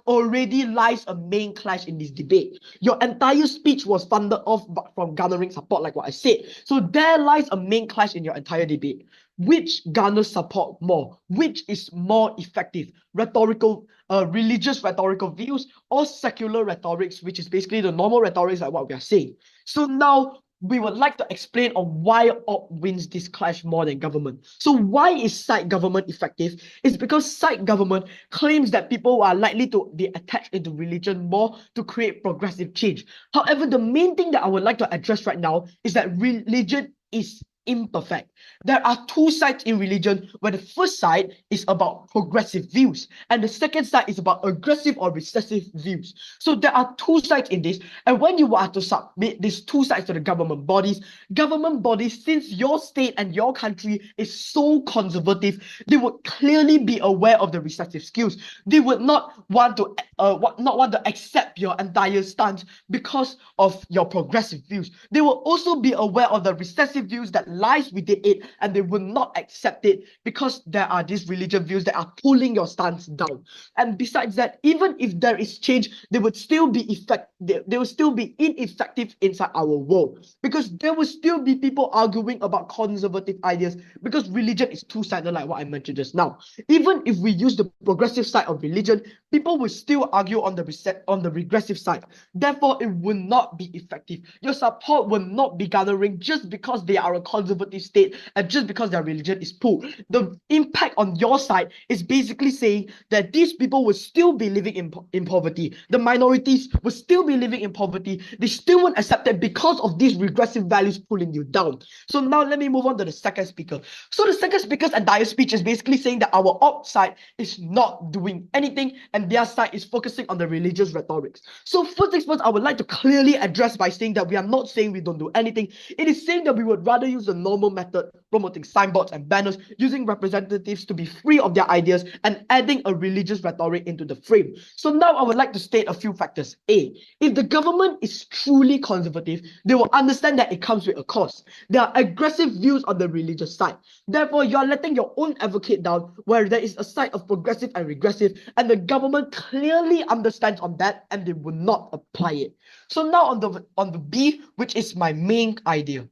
already lies a main clash in this debate. Your entire speech was funded off from garnering support, like what I said. So there lies a main clash in your entire debate. Which garners support more? Which is more effective? Religious rhetorical views or secular rhetorics, which is basically the normal rhetorics like what we are saying. So now we would like to explain on why op wins this clash more than government. So why is side government effective? It's because side government claims that people are likely to be attached into religion more to create progressive change. However, the main thing that I would like to address right now is that religion is imperfect. There are two sides in religion, where the first side is about progressive views and the second side is about aggressive or recessive views. So there are two sides in this, and when you are to submit these two sides to the government bodies, since your state and your country is so conservative, they would clearly be aware of the recessive skills. They would not want to accept your entire stance because of your progressive views. They will also be aware of the recessive views that lies within it, and they will not accept it because there are these religious views that are pulling your stance down. And besides that, even if there is change, they would still be they will still be ineffective inside our world, because there will still be people arguing about conservative ideas because religion is two-sided, like what I mentioned just now. Even if we use the progressive side of religion, people will still argue on the regressive side. Therefore, it will not be effective. Your support will not be gathering just because they are a conservative state and just because their religion is poor. The impact on your side is basically saying that these people will still be living in poverty. The minorities will still be living in poverty. They still won't accept it because of these regressive values pulling you down. So now let me move on to the second speaker. So the second speaker's entire speech is basically saying that our op side is not doing anything and their side is focusing on the religious rhetorics. So first things first, I would like to clearly address by saying that we are not saying we don't do anything. It is saying that we would rather use the normal method, promoting signboards and banners, using representatives to be free of their ideas, and adding a religious rhetoric into the frame. So now I would like to state a few factors. A, if the government is truly conservative, they will understand that it comes with a cost. There are aggressive views on the religious side. Therefore, you are letting your own advocate down, where there is a side of progressive and regressive, and the government clearly understands on that, and they will not apply it. So now on the B, which is my main idea.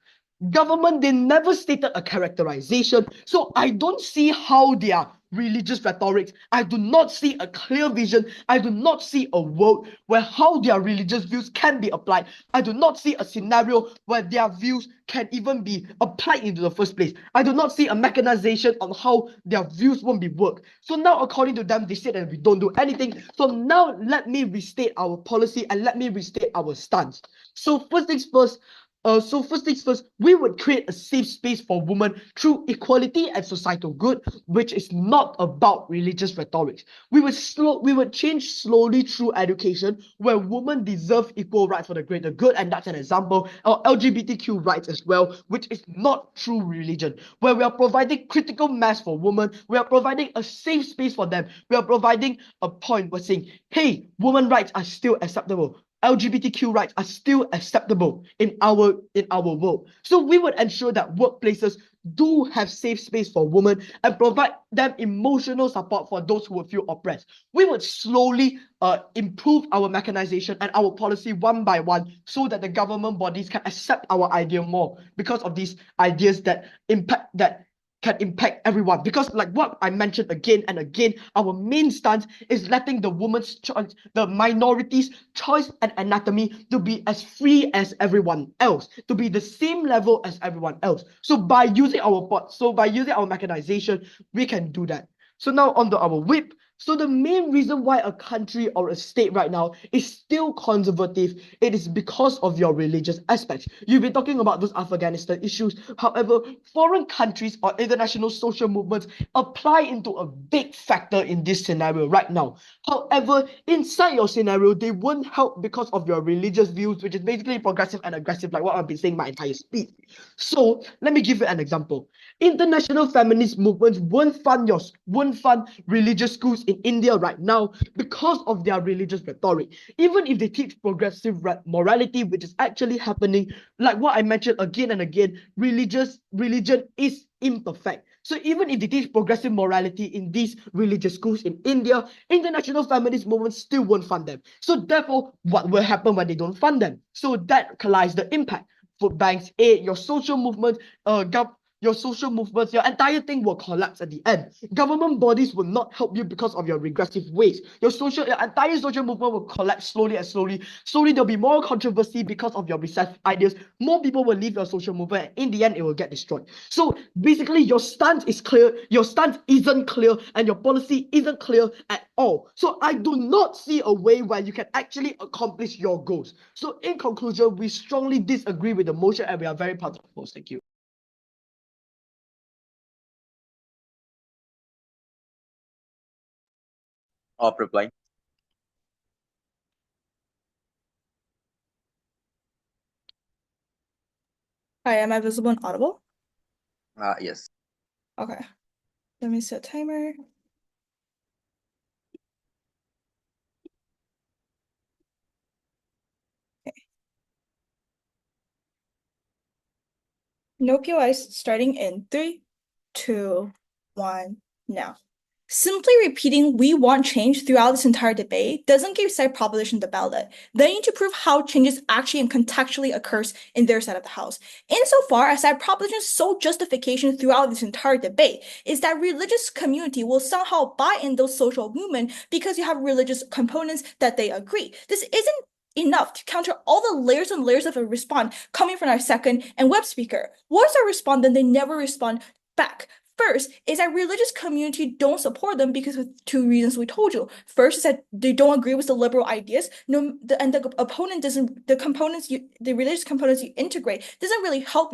Government, they never stated a characterization, so I don't see how their religious rhetorics, I do not see a clear vision, I do not see a world where how their religious views can be applied. I do not see a scenario where their views can even be applied into the first place. I do not see a mechanization on how their views won't be worked. So now according to them, they said that we don't do anything. So now let me restate our policy and let me restate our stance. So first things first, we would create a safe space for women through equality and societal good, which is not about religious rhetorics. We would change slowly through education, where women deserve equal rights for the greater good, and that's an example. Or LGBTQ rights as well, which is not through religion, where we are providing critical mass for women, we are providing a safe space for them, we are providing a point where saying, hey, women rights are still acceptable. LGBTQ rights are still acceptable in our world. So we would ensure that workplaces do have safe space for women and provide them emotional support for those who would feel oppressed. We would slowly improve our mechanization and our policy one by one so that the government bodies can accept our idea more because of these ideas that can impact everyone. Because like what I mentioned again and again, our main stance is letting the woman's choice, the minorities' choice and anatomy to be as free as everyone else, to be the same level as everyone else. So by using our mechanization, we can do that. So now onto our whip. So the main reason why a country or a state right now is still conservative, it is because of your religious aspects. You've been talking about those Afghanistan issues. However, foreign countries or international social movements apply into a big factor in this scenario right now. However, inside your scenario, they won't help because of your religious views, which is basically progressive and aggressive, like what I've been saying my entire speech. So let me give you an example. International feminist movements won't fund religious schools in India right now because of their religious rhetoric. Even if they teach progressive morality, which is actually happening, like what I mentioned again and again, religion is imperfect. So even if they teach progressive morality in these religious schools in India, international feminist movements still won't fund them. So therefore, what will happen when they don't fund them? So that collides the impact. Food banks, aid, your social movement, your social movements, your entire thing will collapse at the end. Government bodies will not help you because of your regressive ways. Your entire social movement will collapse slowly and slowly. Slowly, there'll be more controversy because of your recessive ideas. More people will leave your social movement, and in the end, it will get destroyed. So basically, your stance is clear, your stance isn't clear, and your policy isn't clear at all. So I do not see a way where you can actually accomplish your goals. So in conclusion, we strongly disagree with the motion, and we are very proud to oppose. Thank you. Op reply. Hi, am I visible and audible? Yes. Okay. Let me set timer. Okay. No POIs starting in 3, 2, 1, now. Simply repeating "we want change" throughout this entire debate doesn't give side proposition the ballot. They need to prove how changes actually and contextually occurs in their side of the house. Insofar as side proposition's sole justification throughout this entire debate is that religious community will somehow buy in those social movement because you have religious components that they agree. This isn't enough to counter all the layers and layers of a response coming from our second and web speaker. Once our respond, then they never respond back. First is that religious community don't support them because of 2 reasons we told you. First is that they don't agree with the liberal ideas. And the opponent doesn't. The religious components you integrate doesn't really help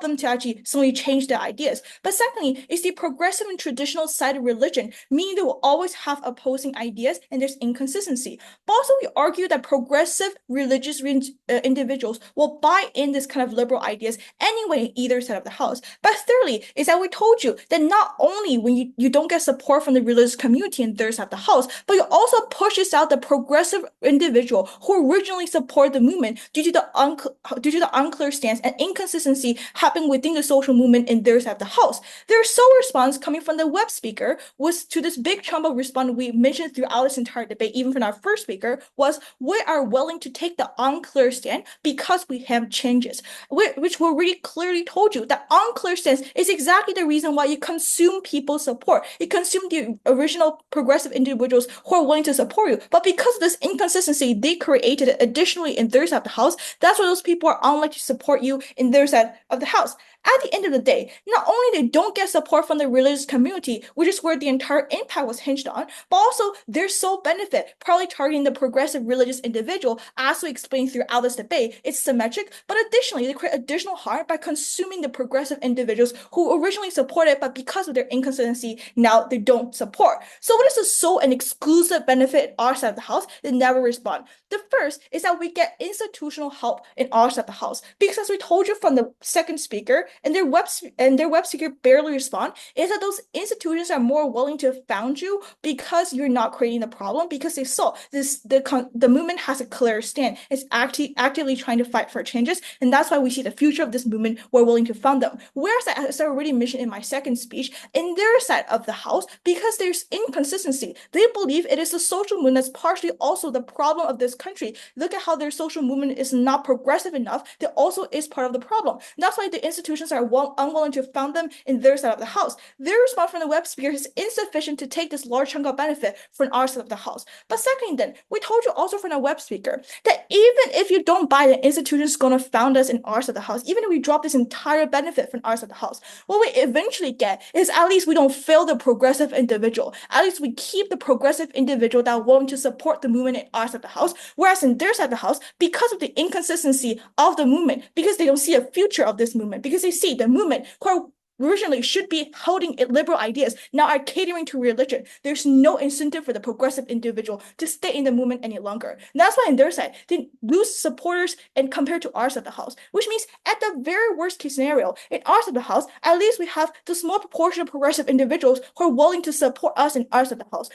them to actually suddenly change their ideas. But secondly, is the progressive and traditional side of religion, meaning they will always have opposing ideas and there's inconsistency. But also, we argue that progressive religious individuals will buy in this kind of liberal ideas anyway, either side of the house. But thirdly, is that we told you that not only when you don't get support from the religious community in their side of the house, but you also pushes out the progressive individual who originally supported the movement due to the unclear stance and inconsistency happening within the social movement in their side of the house. Their sole response coming from the web speaker was to this big chunk of response we mentioned throughout this entire debate, even from our first speaker, was we are willing to take the unclear stand because we have changes, which we really clearly told you that unclear stance is exactly the reason why you consume people's support. You consume the original progressive individuals who are willing to support you. But because of this inconsistency they created additionally in their side of the house, that's why those people are unlikely to support you in their side of the house. At the end of the day, not only they don't get support from the religious community, which is where the entire impact was hinged on, but also their sole benefit, probably targeting the progressive religious individual, as we explained throughout this debate, is symmetric, but additionally, they create additional harm by consuming the progressive individuals who originally supported, but because of their inconsistency, now they don't support. So what is the sole and exclusive benefit our side of the house? They never respond. The first is that we get institutional help in our side of the house, because as we told you from the second speaker, and their web speaker barely respond, is that those institutions are more willing to found you because you're not creating the problem, because they saw the movement has a clear stand. It's actively trying to fight for changes, and that's why we see the future of this movement. We're willing to fund them. Whereas, as I already mentioned in my second speech, in their side of the house, because there's inconsistency, they believe it is the social movement that's partially also the problem of this country. Look at how their social movement is not progressive enough. That also is part of the problem. That's why the institutions are unwilling to fund them in their side of the house. Their response from the web speaker is insufficient to take this large chunk of benefit from our side of the house. But secondly, then, we told you also from the web speaker that even if you don't buy the institution's gonna found us in our side of the house, even if we drop this entire benefit from our side of the house, what we eventually get is at least we don't fail the progressive individual. At least we keep the progressive individual that are willing to support the movement in our side of the house, whereas in their side of the house, because of the inconsistency of the movement, because they don't see a future of this movement, because they see the movement who originally should be holding liberal ideas now are catering to religion. There's no incentive for the progressive individual to stay in the movement any longer. And that's why on their side, they lose supporters and compared to our side of the house, which means at the very worst case scenario, in our side of the house, at least we have the small proportion of progressive individuals who are willing to support us in our side of the house.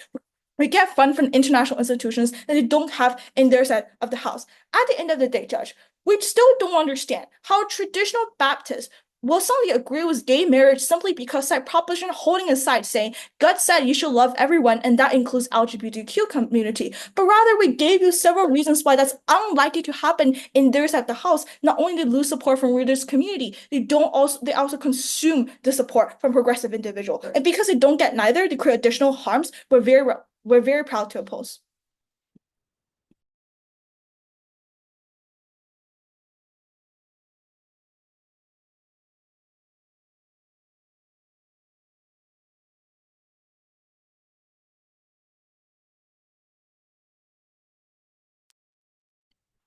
We get funds from international institutions that they don't have in their side of the house. At the end of the day, Judge, we still don't understand how traditional Baptists will suddenly agree with gay marriage simply because side proposition holding aside saying God said you should love everyone and that includes LGBTQ community. But rather we gave you several reasons why that's unlikely to happen in their side of the house. Not only they lose support from religious community, they also consume the support from progressive individual. And because they don't get neither, they create additional harms. We're very proud to oppose.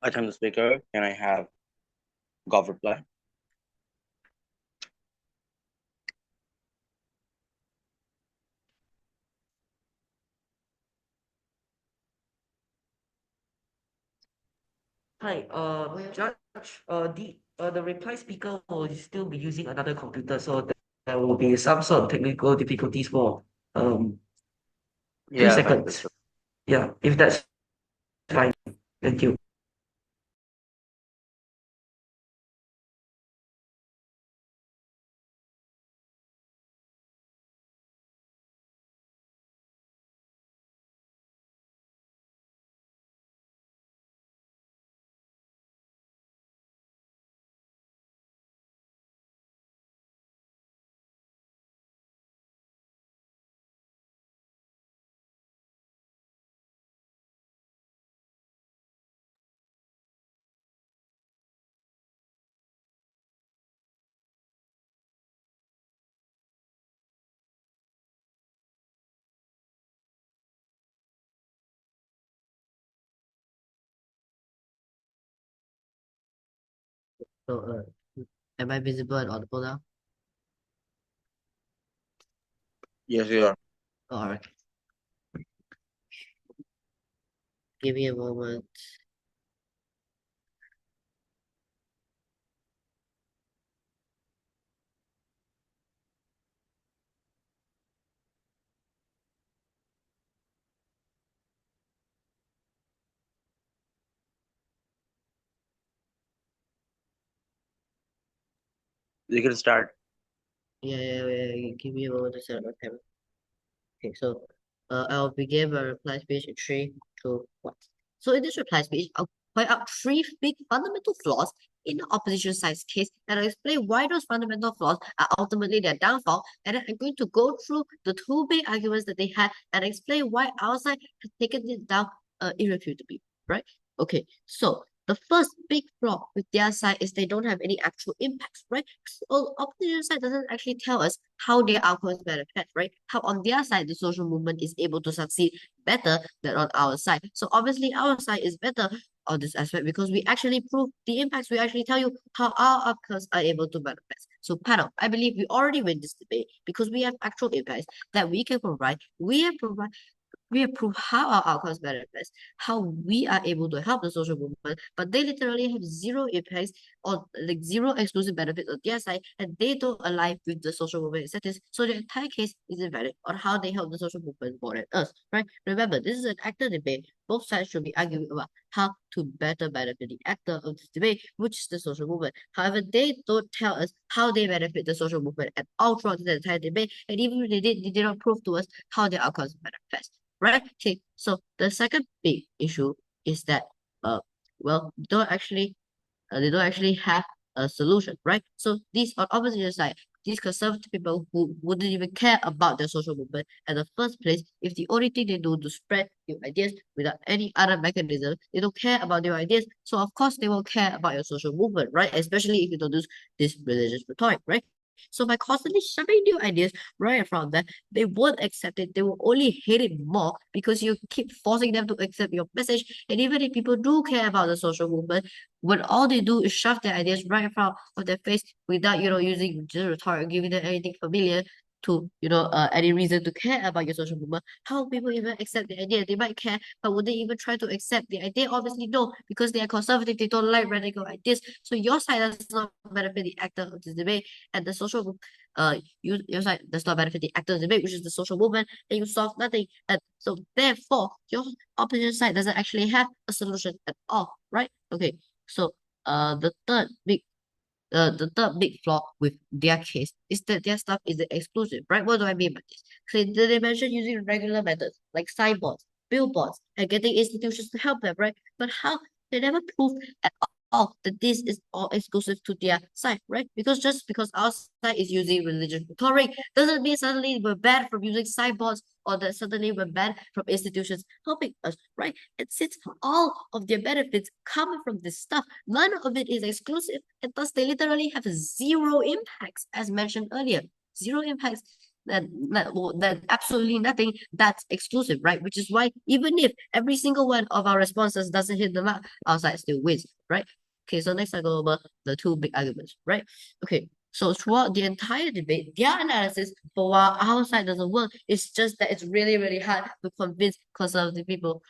I am the speaker. Can I have Gov reply? Hi, Judge, the reply speaker will still be using another computer, so there will be some sort of technical difficulties for 2 Yeah, fine. seconds. Yeah, if that's fine. Thank you. So, am I visible and audible now? Yes, you are. Oh, all right. Give me a moment. You can start. Yeah. Give me a moment to set up my camera. Okay, so I'll begin my reply speech in 3, 2, 1. So in this reply speech, I'll point out 3 big fundamental flaws in the opposition side's case, and I'll explain why those fundamental flaws are ultimately their downfall, and then I'm going to go through the 2 big arguments that they had and explain why our side has taken it down irrefutably, right? Okay, so the first big flaw with their side is they don't have any actual impacts, right? So opposition side doesn't actually tell us how their outcomes manifest, right? How on their side the social movement is able to succeed better than on our side. So obviously our side is better on this aspect because we actually prove the impacts. We actually tell you how our outcomes are able to manifest. So panel, I believe we already win this debate because we have actual impacts that we can provide. We have proved how our outcomes manifest, how we are able to help the social movement, but they literally have zero impacts or like zero exclusive benefits on their side, and they don't align with the social movement incentives. So the entire case is invalid on how they help the social movement more than us, right? Remember, this is an actor debate. Both sides should be arguing about how to better benefit the actor of this debate, which is the social movement. However, they don't tell us how they benefit the social movement at all throughout the entire debate, and even if they did not prove to us how their outcomes manifest. Right? Okay, so the second big issue is that well, they don't actually have a solution, right? So these on opposition side, these conservative people who wouldn't even care about their social movement in the first place, if the only thing they do to spread new ideas without any other mechanism, they don't care about your ideas. So of course they won't care about your social movement, right? Especially if you introduce this religious rhetoric, right? So by constantly shoving new ideas right in front of them, they won't accept it. They will only hate it more because you keep forcing them to accept your message. And even if people do care about the social movement, when all they do is shove their ideas right in front of their face without, using just rhetoric, giving them anything familiar, to any reason to care about your social movement, how will people even accept the idea? They might care, but would they even try to accept the idea? Obviously no, because they are conservative, they don't like radical ideas. So your side does not benefit the actor of this debate, and the social your side does not benefit the actor of the debate, which is the social movement, and you solve nothing. And so therefore your opposition side doesn't actually have a solution at all, right? Okay, so the third big flaw with their case is that their stuff is exclusive, right? What do I mean by this? So they mention using regular methods like signboards, billboards, and getting institutions to help them, right? But how? They never prove at all that this is all exclusive to their side, right? Because just because our side is using religious rhetoric doesn't mean suddenly we're banned from using signboards or that suddenly we're banned from institutions helping us, right? And since all of their benefits come from this stuff, none of it is exclusive, and thus they literally have zero impacts, as mentioned earlier. Zero impacts. That absolutely nothing that's exclusive, right? Which is why even if every single one of our responses doesn't hit the mark, our side still wins, right? Okay, so next I go over the two big arguments, right? Okay, so throughout the entire debate, their analysis for why our side doesn't work is just that it's really, really hard to convince conservative people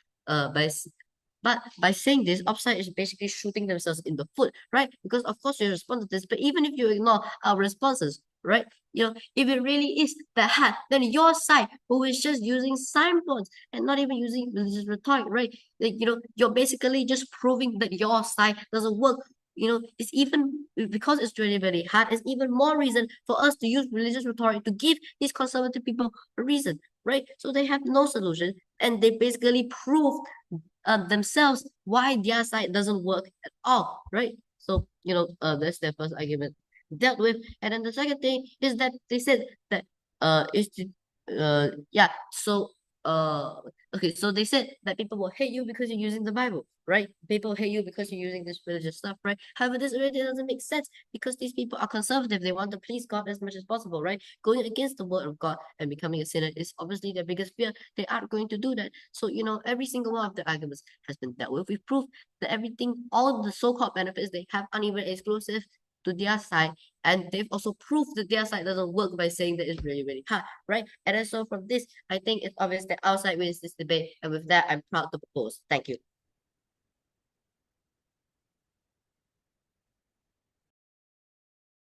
but by saying this, upside is basically shooting themselves in the foot, right? Because of course we respond to this, but even if you ignore our responses, right? If it really is that hard, then your side, who is just using signboards and not even using religious rhetoric, right? You're basically just proving that your side doesn't work. It's even because it's really, really hard, it's even more reason for us to use religious rhetoric to give these conservative people a reason, right? So they have no solution, and they basically prove themselves why their side doesn't work at all, right? So that's their first argument dealt with. And then the second thing is that they said that okay, so they said that people will hate you because you're using the Bible, right? People hate you because you're using this religious stuff, right? However, this really doesn't make sense because these people are conservative. They want to please God as much as possible, right? Going against the word of God and becoming a sinner is obviously their biggest fear. They aren't going to do that. So, every single one of the arguments has been dealt with. We've proved that everything, all the so-called benefits they have aren't even exclusive to their side, and they've also proved that their side doesn't work by saying that it's really, really hard, right? And then so from this, I think it's obvious that our side wins this debate, and with that, I'm proud to propose. Thank you.